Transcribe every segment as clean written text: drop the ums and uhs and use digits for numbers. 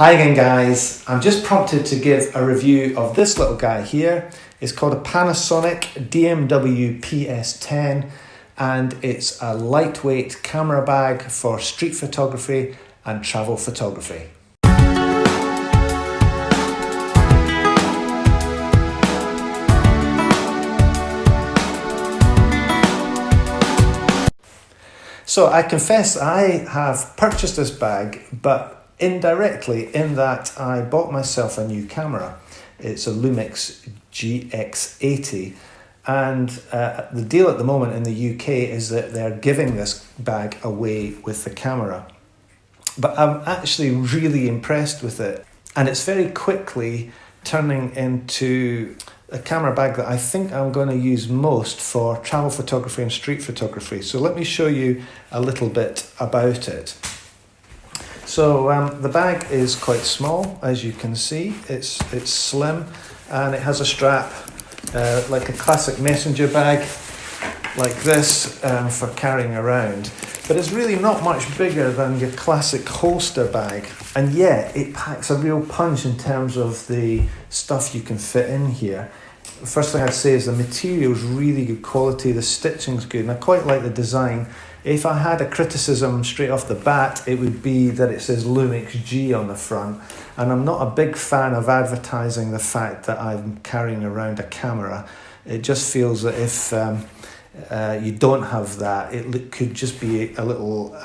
Hi again guys, I'm just prompted to give a review of this little guy here. It's called a Panasonic DMW-PS10 and it's a lightweight camera bag for street photography and travel photography. So I confess I have purchased this bag, but indirectly in that I bought myself a new camera. It's a Lumix GX80 and the deal at the moment in the UK is that they're giving this bag away with the camera. But I'm actually really impressed with it, and it's very quickly turning into a camera bag that I think I'm going to use most for travel photography and street photography. So let me show you a little bit about it. So the bag is quite small, as you can see. It's slim and it has a strap like a classic messenger bag like this for carrying around. But it's really not much bigger than your classic holster bag, and yet it packs a real punch in terms of the stuff you can fit in here. The first thing I'd say is the material is really good quality, the stitching's good, and I quite like the design. If I had a criticism straight off the bat, it would be that it says Lumix G on the front, and I'm not a big fan of advertising the fact that I'm carrying around a camera. It just feels that if you don't have that, it could just be a little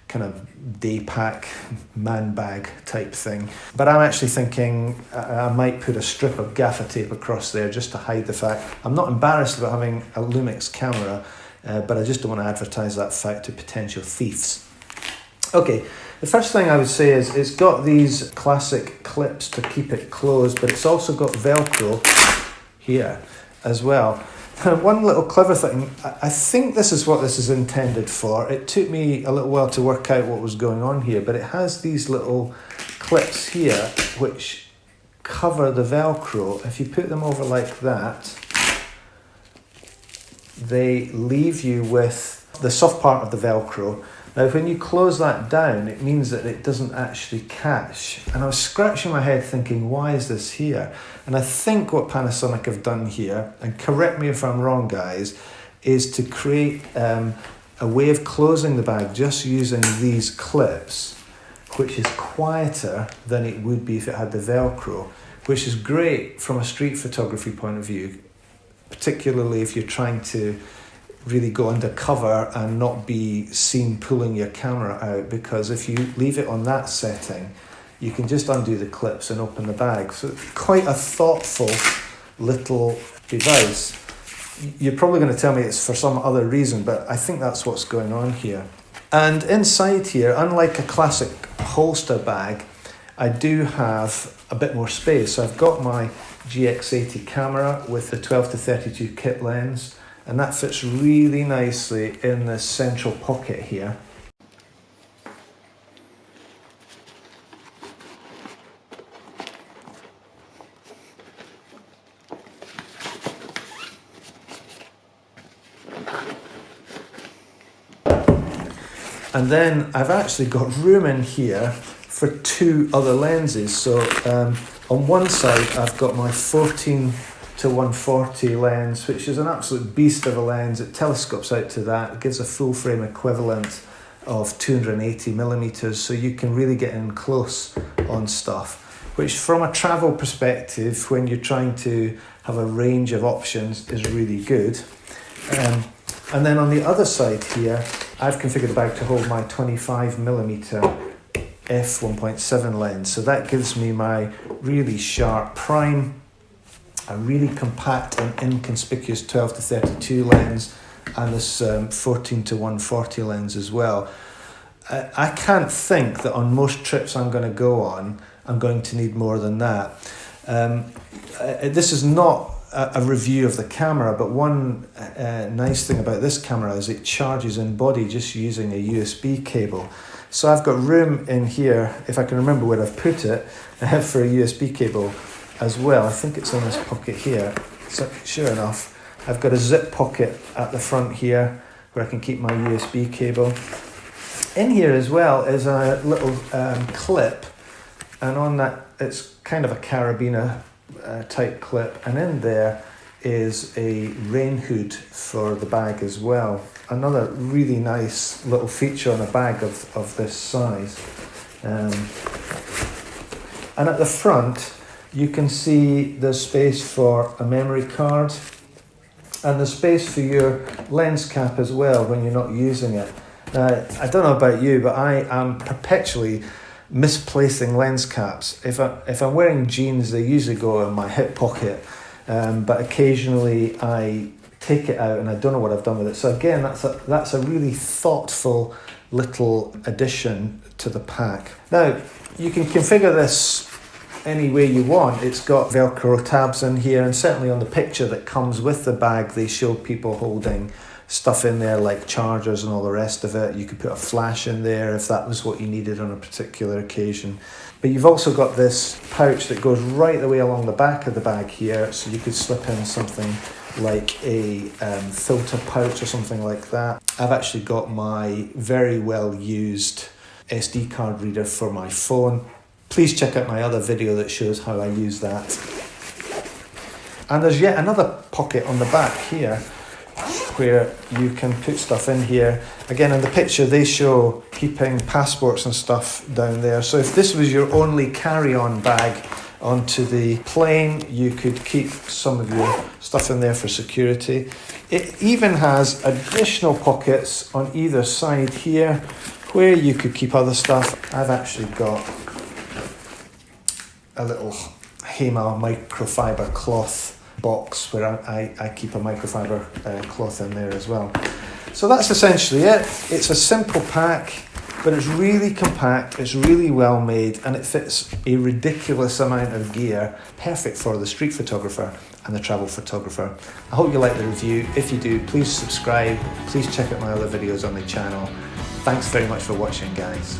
kind of day pack man bag type thing. But I'm actually thinking I might put a strip of gaffer tape across there just to hide the fact. I'm not embarrassed about having a Lumix camera, but I just don't want to advertise that fact to potential thieves. Okay, the first thing I would say is it's got these classic clips to keep it closed, but it's also got Velcro here as well. One little clever thing, I think this is what this is intended for. It took me a little while to work out what was going on here, but it has these little clips here which cover the Velcro. If you put them over like that, they leave you with the soft part of the Velcro. Now when you close that down, it means that it doesn't actually catch. And I was scratching my head thinking, why is this here? And I think what Panasonic have done here, and correct me if I'm wrong guys, is to create a way of closing the bag just using these clips, which is quieter than it would be if it had the Velcro, which is great from a street photography point of view, particularly if you're trying to really go undercover and not be seen pulling your camera out, because if you leave it on that setting, you can just undo the clips and open the bag. So it's quite a thoughtful little device. You're probably going to tell me it's for some other reason, but I think that's what's going on here. And inside here, unlike a classic holster bag, I do have a bit more space. So I've got my GX80 camera with the 12 to 32 kit lens, and that fits really nicely in this central pocket here. And then I've actually got room in here for two other lenses. So on one side I've got my 14 to 140 lens, which is an absolute beast of a lens. It telescopes out to that. It gives a full frame equivalent of 280 millimeters, so you can really get in close on stuff, which from a travel perspective, when you're trying to have a range of options, is really good. And then on the other side here, I've configured the bag to hold my 25 millimeter f1.7 lens. So that gives me my really sharp prime, a really compact and inconspicuous 12 to 32 lens, and this 14 to 140 lens as well. I can't think that on most trips I'm going to go on, I'm going to need more than that. This is not a review of the camera, but one nice thing about this camera is it charges in body just using a USB cable. So I've got room in here, if I can remember where I've put it, for a USB cable as well. I think it's in this pocket here. So sure enough, I've got a zip pocket at the front here where I can keep my USB cable. In here as well is a little clip and on that it's kind of a carabiner type clip, and in there is a rain hood for the bag as well. Another really nice little feature on a bag of this size. And at the front you can see there's space for a memory card, and there's space for your lens cap as well when you're not using it. I don't know about you, but I am perpetually misplacing lens caps. If I'm wearing jeans, they usually go in my hip pocket, but occasionally I take it out and I don't know what I've done with it. So again, that's a really thoughtful little addition to the pack. Now, you can configure this any way you want. It's got Velcro tabs in here, and certainly on the picture that comes with the bag, they show people holding stuff in there like chargers and all the rest of it. You could put a flash in there if that was what you needed on a particular occasion. But you've also got this pouch that goes right the way along the back of the bag here, so you could slip in something like a filter pouch or something like that. I've actually got my very well used SD card reader for my phone. Please check out my other video that shows how I use that. And there's yet another pocket on the back here where you can put stuff in here. Again, in the picture they show keeping passports and stuff down there. So if this was your only carry-on bag onto the plane, you could keep some of your stuff in there for security. It even has additional pockets on either side here where you could keep other stuff. I've actually got a little Hema microfiber cloth box where I keep a microfiber cloth in there as well. So that's essentially it. It's a simple pack, but it's really compact, it's really well made, and it fits a ridiculous amount of gear, perfect for the street photographer and the travel photographer. I hope you like the review. If you do, please subscribe. Please check out my other videos on the channel. Thanks very much for watching, guys.